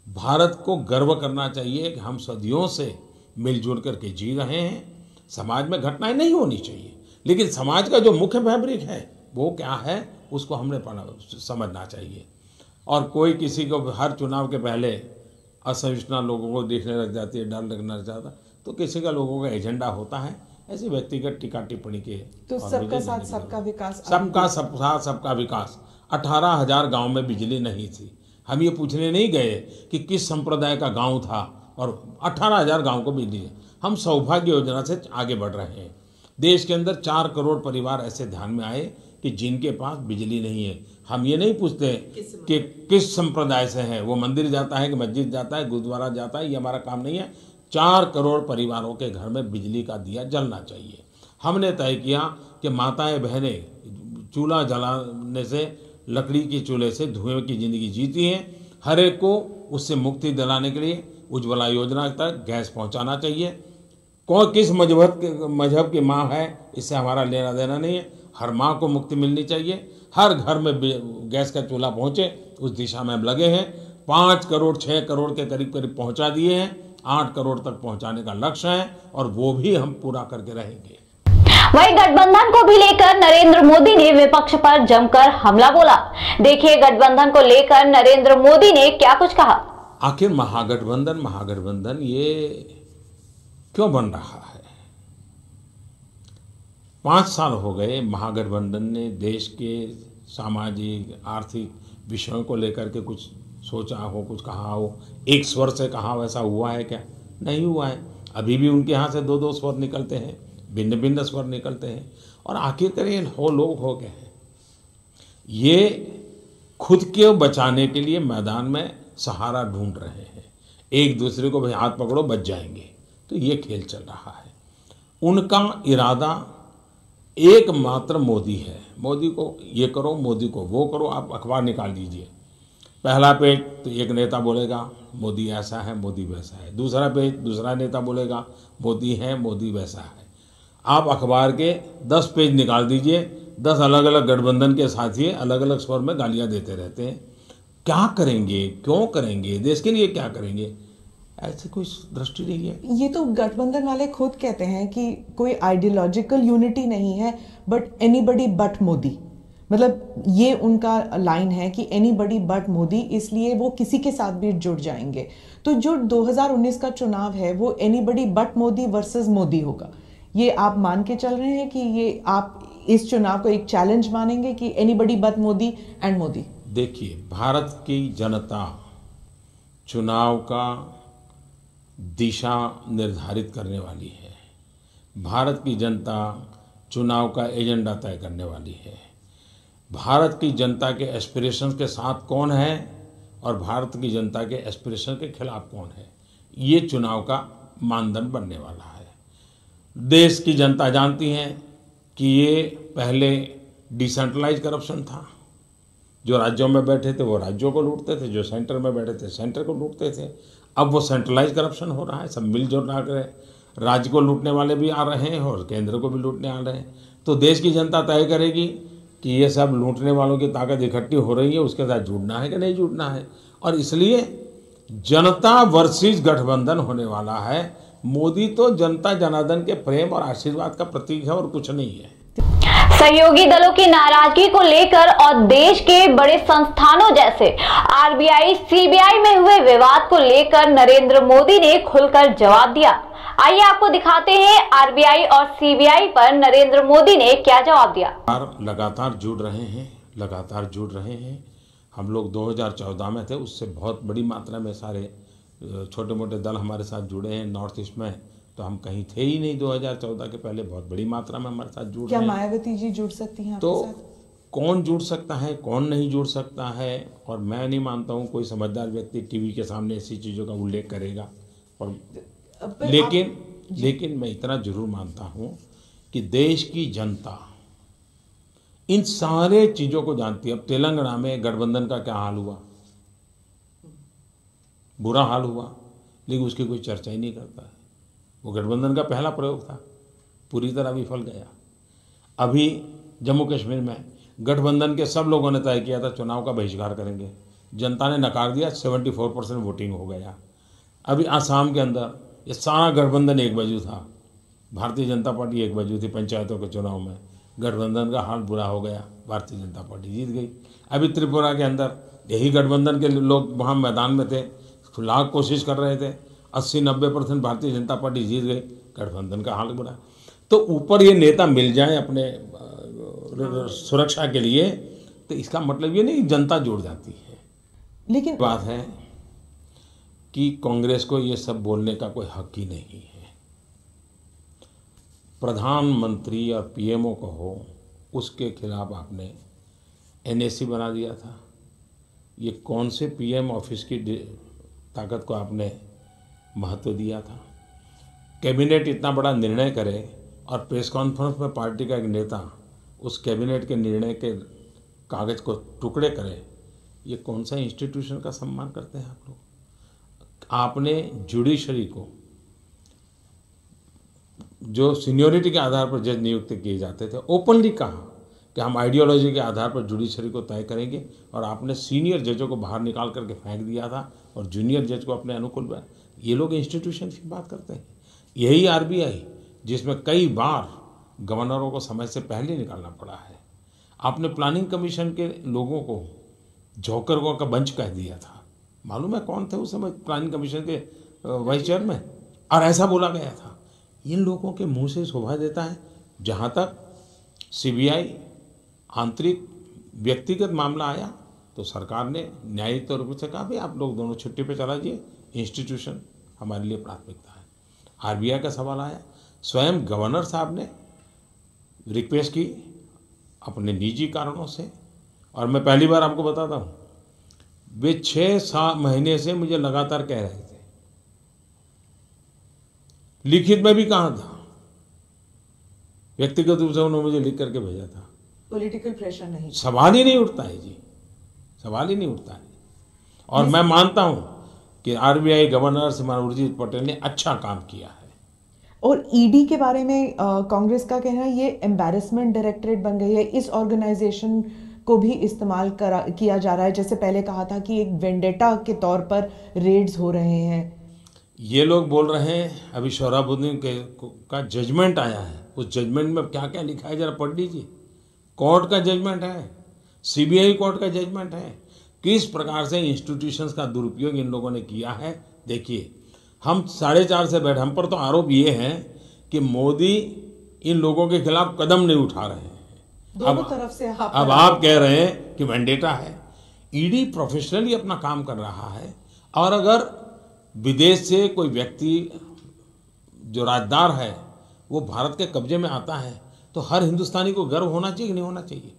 Speaker 2: भारत को गर्व करना चाहिए कि हम सदियों से मिलजुल करके जी रहे हैं। समाज में घटनाएं नहीं होनी चाहिए, लेकिन समाज का जो मुख्य फैब्रिक है वो क्या है उसको हमने समझना चाहिए। और कोई किसी को हर चुनाव के पहले असहिष्णुता लोगों को देखने लग जाती है, डर लगना लग जाता, तो किसी का लोगों का एजेंडा होता है ऐसे व्यक्तिगत टीका टिप्पणी के।
Speaker 3: तो सबका साथ सबका विकास,
Speaker 2: सबका साथ सबका विकास। 18,000 गांव में बिजली नहीं थी। हम ये पूछने नहीं गए कि किस संप्रदाय का गांव था और 18,000 गांव को बिजली है। हम सौभाग्य योजना से आगे बढ़ रहे हैं। देश के अंदर 4 करोड़ परिवार ऐसे ध्यान में आए कि जिनके पास बिजली नहीं है। हम ये नहीं पूछते कि किस संप्रदाय से है, वो मंदिर जाता है कि मस्जिद जाता है, गुरुद्वारा जाता है, ये हमारा काम नहीं है। 4 करोड़ परिवारों के घर में बिजली का दिया जलना चाहिए। हमने तय किया कि माताएं बहनें चूल्हा जलाने से, लकड़ी के चूल्हे से धुएं की ज़िंदगी जीती हैं। हर एक को उससे मुक्ति दिलाने के लिए उज्ज्वला योजना तक गैस पहुंचाना चाहिए। कौन किस मजहब की माँ है इससे हमारा लेना देना नहीं है। हर माँ को मुक्ति मिलनी चाहिए, हर घर में गैस का चूल्हा पहुँचे, उस दिशा में हम लगे हैं। 5 करोड़ 6 करोड़ के करीब करीब पहुँचा दिए हैं। 8 करोड़ तक पहुँचाने का लक्ष्य है और वो भी हम पूरा करके रहेंगे।
Speaker 1: वहीं गठबंधन को भी लेकर नरेंद्र मोदी ने विपक्ष पर जमकर हमला बोला। देखिए गठबंधन को लेकर नरेंद्र मोदी ने क्या कुछ कहा।
Speaker 2: आखिर महागठबंधन ये क्यों बन रहा है? 5 साल हो गए महागठबंधन ने देश के सामाजिक आर्थिक विषयों को लेकर के कुछ सोचा हो, कुछ कहा हो, एक स्वर से कहा हो, ऐसा हुआ है क्या? नहीं हुआ है। अभी भी उनके यहाँ से 2-2 स्वर निकलते हैं, भिन्न भिन्न स्वर निकलते हैं। और आखिरकार ये लोग हो गए हैं, ये खुद के बचाने के लिए मैदान में सहारा ढूंढ रहे हैं। एक दूसरे को भाई हाथ पकड़ो बच जाएंगे, तो ये खेल चल रहा है। उनका इरादा एकमात्र मोदी है। मोदी को ये करो, मोदी को वो करो। आप अखबार निकाल दीजिए, पहला पेज तो एक नेता बोलेगा मोदी ऐसा है, मोदी वैसा है। दूसरा पेज दूसरा नेता बोलेगा मोदी है, मोदी वैसा है। आप अखबार के 10 पेज निकाल दीजिए, 10 अलग अलग गठबंधन के साथी अलग अलग स्वर में गालियां देते रहते हैं। क्या करेंगे, क्यों करेंगे, देश के लिए क्या करेंगे? ऐसी कोई दृष्टि नहीं है।
Speaker 3: ये तो गठबंधन वाले खुद कहते हैं कि कोई आइडियोलॉजिकल यूनिटी नहीं है, बट एनीबडी बट मोदी। मतलब ये उनका लाइन है कि एनीबडी बट मोदी, इसलिए वो किसी के साथ भी जुड़ जाएंगे। तो जो 2019 का चुनाव है वो anybody but Modi versus Modi होगा। ये आप मान के चल रहे हैं कि ये आप इस चुनाव को एक चैलेंज मानेंगे कि anybody but Modi and Modi?
Speaker 2: देखिए, भारत की जनता चुनाव का दिशा निर्धारित करने वाली है। भारत की जनता चुनाव का एजेंडा तय करने वाली है। भारत की जनता के एस्पिरेशंस के साथ कौन है और भारत की जनता के एस्पिरेशन के खिलाफ कौन है, ये चुनाव का मानदंड बनने वाला है। देश की जनता जानती है कि ये पहले डिसेंट्रलाइज करप्शन था। जो राज्यों में बैठे थे वो राज्यों को लूटते थे, जो सेंटर में बैठे थे सेंटर को लूटते थे। अब वो सेंट्रलाइज करप्शन हो रहा है, सब मिलजुल रहे, राज्य को लूटने वाले भी आ रहे हैं और केंद्र को भी लूटने आ रहे हैं। तो देश की जनता तय करेगी कि ये सब लूटने वालों की ताकत इकट्ठी हो रही है, उसके साथ जुड़ना है कि नहीं जुड़ना है। और इसलिए जनता वर्सेस गठबंधन होने वाला है। मोदी तो जनता जनार्दन के प्रेम और आशीर्वाद का प्रतीक है और कुछ नहीं है।
Speaker 1: सहयोगी दलों की नाराजगी को लेकर और देश के बड़े संस्थानों जैसे आरबीआई, सीबीआई में हुए विवाद को लेकर नरेंद्र मोदी ने खुलकर जवाब दिया। आइए आपको दिखाते हैं आरबीआई और सीबीआई पर नरेंद्र मोदी ने क्या जवाब दिया।
Speaker 2: लगातार जुड़ रहे हैं। हम लोग 2014 में थे, उससे बहुत बड़ी मात्रा में सारे छोटे मोटे दल हमारे साथ जुड़े हैं। नॉर्थ ईस्ट में तो हम कहीं थे ही नहीं 2014 के पहले, बहुत बड़ी मात्रा में हमारे साथ जुड़ रहे हैं।
Speaker 3: क्या मायावती जी जुड़ सकती हैं आपके
Speaker 2: तो
Speaker 3: साथ?
Speaker 2: कौन जुड़ सकता है, कौन नहीं जुड़ सकता है, और मैं नहीं मानता हूँ कोई समझदार व्यक्ति टीवी के सामने ऐसी चीज़ों का उल्लेख करेगा। और लेकिन मैं इतना जरूर मानता हूँ कि देश की जनता इन सारे चीज़ों को जानती है। अब तेलंगाना में गठबंधन का क्या हाल हुआ, बुरा हाल हुआ, लेकिन उसकी कोई चर्चा ही नहीं करता है। वो गठबंधन का पहला प्रयोग था, पूरी तरह विफल गया। अभी जम्मू कश्मीर में गठबंधन के सब लोगों ने तय किया था चुनाव का बहिष्कार करेंगे, जनता ने नकार दिया, 74% वोटिंग हो गया। अभी आसाम के अंदर ये सारा गठबंधन एक बाजू था, भारतीय जनता पार्टी एक बाजू थी। पंचायतों के चुनाव में गठबंधन का हाल बुरा हो गया, भारतीय जनता पार्टी जीत गई। अभी त्रिपुरा के अंदर यही गठबंधन के लोग वहाँ मैदान में थे, लाख कोशिश कर रहे थे, 80-90% भारतीय जनता पार्टी जीत गई, गठबंधन का हाल बुरा। तो ऊपर ये नेता मिल जाए अपने सुरक्षा के लिए, तो इसका मतलब ये नहीं जनता जुड़ जाती है।
Speaker 3: लेकिन
Speaker 2: बात है कि कांग्रेस को ये सब बोलने का कोई हक ही नहीं है। प्रधानमंत्री और पीएमओ को हो, उसके खिलाफ आपने एनएसी बना दिया था। ये कौन से पीएम ऑफिस की ताकत को आपने महत्व दिया था? कैबिनेट इतना बड़ा निर्णय करे और प्रेस कॉन्फ्रेंस में पार्टी का एक नेता उस कैबिनेट के निर्णय के कागज को टुकड़े करे, ये कौन सा इंस्टीट्यूशन का सम्मान करते हैं आप लोग? आपने जुडिशरी को, जो सीनियरिटी के आधार पर जज नियुक्त किए जाते थे, ओपनली कहा कि हम आइडियोलॉजी के आधार पर जुडिशरी को तय करेंगे, और आपने सीनियर जजों को बाहर निकाल करके फेंक दिया था और जूनियर जज को अपने अनुकूल बनाया। ये लोग इंस्टीट्यूशन की बात करते हैं। यही आरबीआई जिसमें कई बार गवर्नरों को समय से पहले निकालना पड़ा है। आपने प्लानिंग कमीशन के लोगों को जोकर का बंच कह दिया था। मालूम है कौन थे उस समय प्लानिंग कमीशन के वाइस चेयरमैन? और ऐसा बोला गया था। इन लोगों के मुंह से शोभा देता है। जहाँ तक सीबीआई आंतरिक व्यक्तिगत मामला आया तो सरकार ने न्यायिक तौर से कहा, भाई आप लोग दोनों छुट्टी पे चला जाइए, इंस्टीट्यूशन हमारे लिए प्राथमिकता है। आरबीआई का सवाल आया, स्वयं गवर्नर साहब ने रिक्वेस्ट की अपने निजी कारणों से, और मैं पहली बार आपको बताता हूँ, वे 6 महीने से मुझे लगातार कह रहे थे, लिखित में भी कहा था, व्यक्तिगत रूप से उन्होंने मुझे लिख करके भेजा था।
Speaker 3: पॉलिटिकल प्रेशर नहीं,
Speaker 2: सवाल ही नहीं उठता है जी, सवाल ही नहीं उठता है। और मैं मानता हूं कि आरबीआई गवर्नर श्रीमान उर्जित पटेल ने अच्छा काम किया है।
Speaker 3: और ईडी के बारे में कांग्रेस का कहना है ये एम्बैरेसमेंट डायरेक्टरेट बन गई है, इस ऑर्गेनाइजेशन को भी इस्तेमाल किया जा रहा है। जैसे पहले कहा था कि एक वेंडेटा के तौर पर रेड्स हो रहे हैं।
Speaker 2: ये लोग बोल रहे हैं, अभी सोहराबुद्दीन का जजमेंट आया है, उस जजमेंट में क्या क्या लिखा है जरा पढ़ लीजिए। कोर्ट का जजमेंट है, सीबीआई कोर्ट का जजमेंट है, किस प्रकार से इंस्टीट्यूशंस का दुरुपयोग इन लोगों ने किया है। देखिए, हम 4:30 से बैठे, हम पर तो आरोप ये है कि मोदी इन लोगों के खिलाफ कदम नहीं उठा रहे हैं।
Speaker 3: दोनों तरफ से
Speaker 2: अब आप कह रहे हैं कि वेंडेटा है। ईडी प्रोफेशनली अपना काम कर रहा है, और अगर विदेश से कोई व्यक्ति जो राजदार है वो भारत के कब्जे में आता है तो हर हिंदुस्तानी को गर्व होना चाहिए कि नहीं होना चाहिए?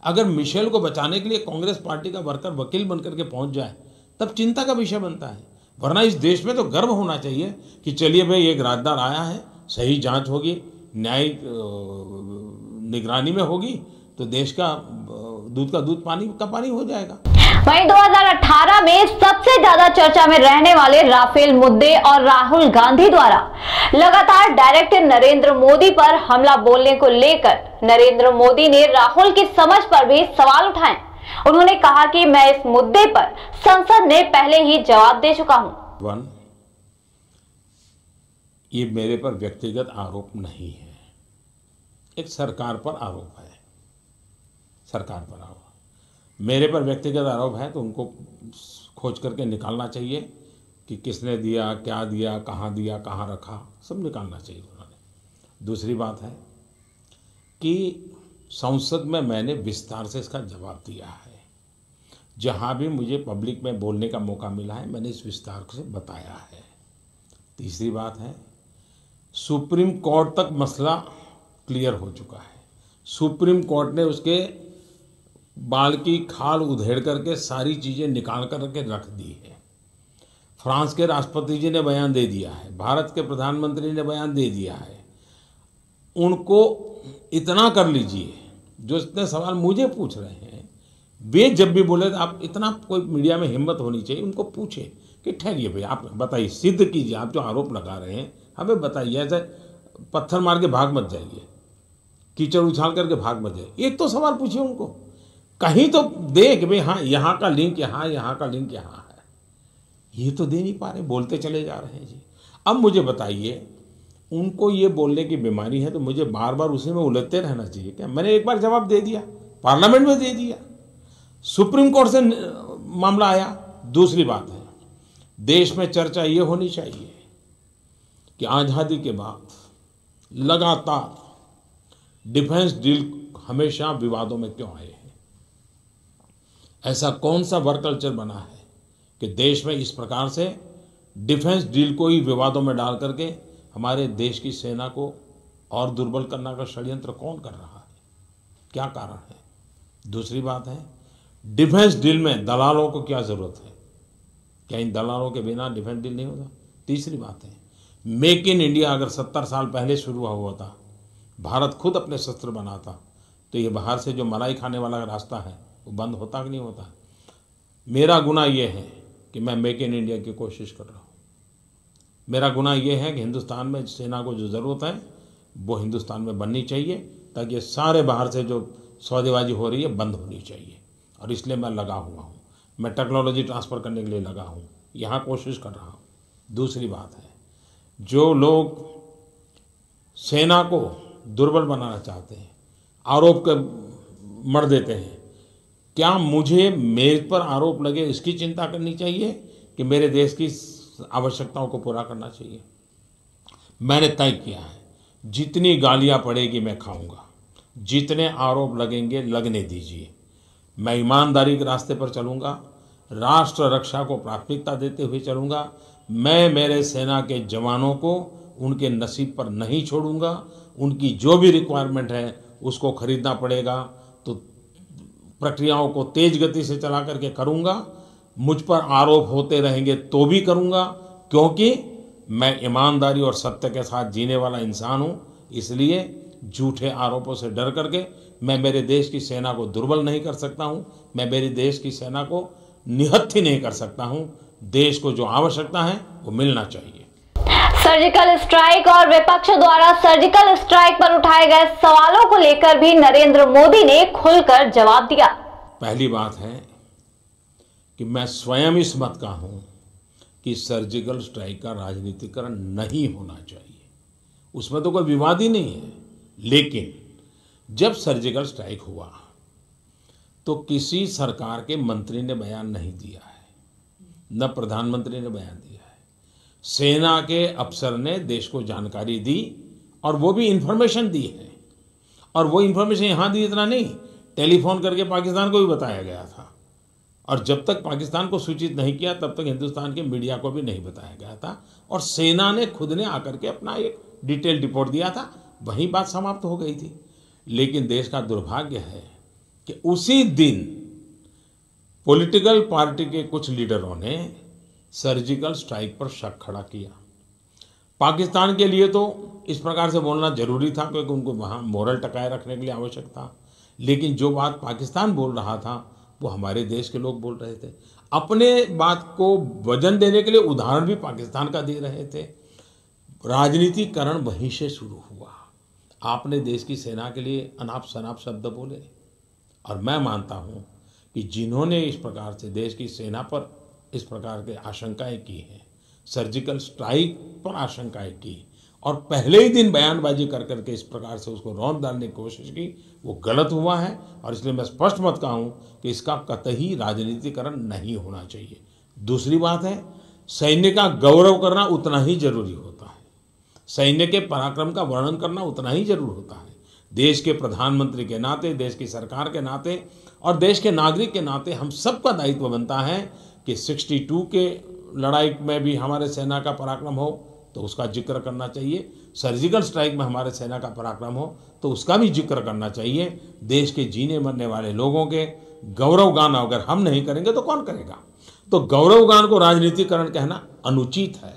Speaker 2: अगर मिशेल को बचाने के लिए कांग्रेस पार्टी का वर्कर वकील बनकर के पहुंच जाए तब चिंता का विषय बनता है। वरना इस देश में तो गर्व होना चाहिए कि चलिए भाई एक राजदार आया है, सही जांच होगी, न्यायिक निगरानी में होगी, तो देश का दूध पानी का पानी हो जाएगा।
Speaker 1: वहीं 2018 में सबसे ज्यादा चर्चा में रहने वाले राफेल मुद्दे और राहुल गांधी द्वारा लगातार डायरेक्ट नरेंद्र मोदी पर हमला बोलने को लेकर नरेंद्र मोदी ने राहुल की समझ पर भी सवाल उठाए। उन्होंने कहा कि मैं इस मुद्दे पर संसद में पहले ही जवाब दे चुका हूं।
Speaker 2: ये मेरे पर व्यक्तिगत आरोप नहीं है, एक सरकार पर आरोप है, सरकार पर आरोप। मेरे पर व्यक्तिगत आरोप है तो उनको खोज करके निकालना चाहिए कि किसने दिया, क्या दिया, कहाँ रखा, सब निकालना चाहिए उन्होंने। दूसरी बात है कि संसद में मैंने विस्तार से इसका जवाब दिया है। जहाँ भी मुझे पब्लिक में बोलने का मौका मिला है मैंने इस विस्तार से बताया है। तीसरी बात है, सुप्रीम कोर्ट तक मसला क्लियर हो चुका है। सुप्रीम कोर्ट ने उसके बाल की खाल उधेड़ करके सारी चीज़ें निकाल करके रख दी है। फ्रांस के राष्ट्रपति जी ने बयान दे दिया है, भारत के प्रधानमंत्री ने बयान दे दिया है। उनको इतना कर लीजिए, जो इतने सवाल मुझे पूछ रहे हैं, वे जब भी बोले तो आप इतना, कोई मीडिया में हिम्मत होनी चाहिए, उनको पूछे कि ठहरिए भाई, आप बताइए, सिद्ध कीजिए, आप जो आरोप लगा रहे हैं हमें बताइए। ऐसे पत्थर मार के भाग मत जाइए, कीचड़ उछाल करके भाग मत जाइए। एक तो सवाल पूछिए उनको, कहीं तो दे कि भाई हाँ यहाँ का लिंक यहाँ का लिंक यहाँ है। ये तो दे नहीं पा रहे, बोलते चले जा रहे हैं जी। अब मुझे बताइए, उनको ये बोलने की बीमारी है तो मुझे बार बार उसी में उलझते रहना चाहिए क्या? मैंने एक बार जवाब दे दिया, पार्लियामेंट में दे दिया, सुप्रीम कोर्ट से मामला आया। दूसरी बात है, देश में चर्चा ये होनी चाहिए कि आज़ादी के बाद लगातार डिफेंस डील हमेशा विवादों में क्यों आए हैं? ऐसा कौन सा वर्क कल्चर बना है कि देश में इस प्रकार से डिफेंस डील को ही विवादों में डाल करके हमारे देश की सेना को और दुर्बल करने का षड्यंत्र कौन कर रहा है? क्या कारण है? दूसरी बात है, डिफेंस डील में दलालों को क्या जरूरत है? क्या इन दलालों के बिना डिफेंस डील नहीं होता? तीसरी बात है, मेक इन इंडिया अगर 70 साल पहले शुरू हुआ था, भारत खुद अपने शस्त्र बनाता, तो ये बाहर से जो मलाई खाने वाला रास्ता है वो बंद होता कि नहीं होता? मेरा गुनाह ये है कि मैं मेक इन इंडिया की कोशिश कर रहा हूँ। मेरा गुनाह ये है कि हिंदुस्तान में सेना को जो ज़रूरत है वो हिंदुस्तान में बननी चाहिए, ताकि ये सारे बाहर से जो सौदेबाजी हो रही है बंद होनी चाहिए। और इसलिए मैं लगा हुआ हूँ, मैं टेक्नोलॉजी ट्रांसफ़र करने के लिए लगा हूँ, यहाँ कोशिश कर रहा हूँ। दूसरी बात है, जो लोग सेना को दुर्बल बनाना चाहते हैं, आरोप कर मर देते हैं, क्या मुझे मेरे पर आरोप लगे इसकी चिंता करनी चाहिए कि मेरे देश की आवश्यकताओं को पूरा करना चाहिए? मैंने तय किया है, जितनी गालियां पड़ेगी मैं खाऊंगा, जितने आरोप लगेंगे लगने दीजिए। मैं ईमानदारी के रास्ते पर चलूंगा, राष्ट्र रक्षा को प्राथमिकता देते हुए चलूंगा। मैं मेरे सेना के जवानों को उनके नसीब पर नहीं छोड़ूंगा। उनकी जो भी रिक्वायरमेंट है उसको खरीदना पड़ेगा तो प्रक्रियाओं को तेज गति से चला करके करूंगा। मुझ पर आरोप होते रहेंगे तो भी करूंगा, क्योंकि मैं ईमानदारी और सत्य के साथ जीने वाला इंसान हूं। इसलिए झूठे आरोपों से डर करके मैं मेरे देश की सेना को दुर्बल नहीं कर सकता हूं, मैं मेरे देश की सेना को निहत्थी नहीं कर सकता हूं। देश को जो आवश्यकता है वो मिलना चाहिए।
Speaker 1: सर्जिकल स्ट्राइक और विपक्ष द्वारा सर्जिकल स्ट्राइक पर उठाए गए सवालों को लेकर भी नरेंद्र मोदी ने खुलकर जवाब दिया।
Speaker 2: पहली बात है कि मैं स्वयं इस मत का हूं कि सर्जिकल स्ट्राइक का राजनीतिकरण नहीं होना चाहिए, उसमें तो कोई विवाद ही नहीं है। लेकिन जब सर्जिकल स्ट्राइक हुआ तो किसी सरकार के मंत्री ने बयान नहीं दिया है, न प्रधानमंत्री ने बयान दिया है। सेना के अफसर ने देश को जानकारी दी और वो भी इंफॉर्मेशन दी है। और वो इंफॉर्मेशन यहाँ दी इतना नहीं, टेलीफोन करके पाकिस्तान को भी बताया गया था। और जब तक पाकिस्तान को सूचित नहीं किया तब तक हिंदुस्तान के मीडिया को भी नहीं बताया गया था। और सेना ने खुद ने आकर के अपना एक डिटेल रिपोर्ट दिया था, वहीं बात समाप्त हो गई थी। लेकिन देश का दुर्भाग्य है कि उसी दिन पॉलिटिकल पार्टी के कुछ लीडरों ने सर्जिकल स्ट्राइक पर शक खड़ा किया। पाकिस्तान के लिए तो इस प्रकार से बोलना जरूरी था क्योंकि उनको वहाँ मोरल टकाए रखने के लिए आवश्यक था, लेकिन जो बात पाकिस्तान बोल रहा था वो हमारे देश के लोग बोल रहे थे। अपने बात को वजन देने के लिए उदाहरण भी पाकिस्तान का दे रहे थे। राजनीतिकरण वहीं से शुरू हुआ। आपने देश की सेना के लिए अनाप शनाप शब्द बोले, और मैं मानता हूँ कि जिन्होंने इस प्रकार से देश की सेना पर इस प्रकार के आशंकाएं की हैं, सर्जिकल स्ट्राइक पर आशंकाएं की और पहले ही दिन बयानबाजी कर करके इस प्रकार से उसको रौंद डालने की कोशिश की, वो गलत हुआ है। और इसलिए मैं स्पष्ट मत कहूँ कि इसका कतई राजनीतिकरण नहीं होना चाहिए। दूसरी बात है, सैन्य का गौरव करना उतना ही जरूरी होता है, सैन्य के पराक्रम का वर्णन करना उतना ही जरूर होता है। देश के प्रधानमंत्री के नाते, देश की सरकार के नाते और देश के नागरिक के नाते हम सबका दायित्व बनता है कि 62 के लड़ाई में भी हमारे सेना का पराक्रम हो तो उसका जिक्र करना चाहिए, सर्जिकल स्ट्राइक में हमारे सेना का पराक्रम हो तो उसका भी जिक्र करना चाहिए। देश के जीने मरने वाले लोगों के गौरव गान अगर हम नहीं करेंगे तो कौन करेगा? तो गौरव गान को राजनीतिकरण कहना अनुचित है।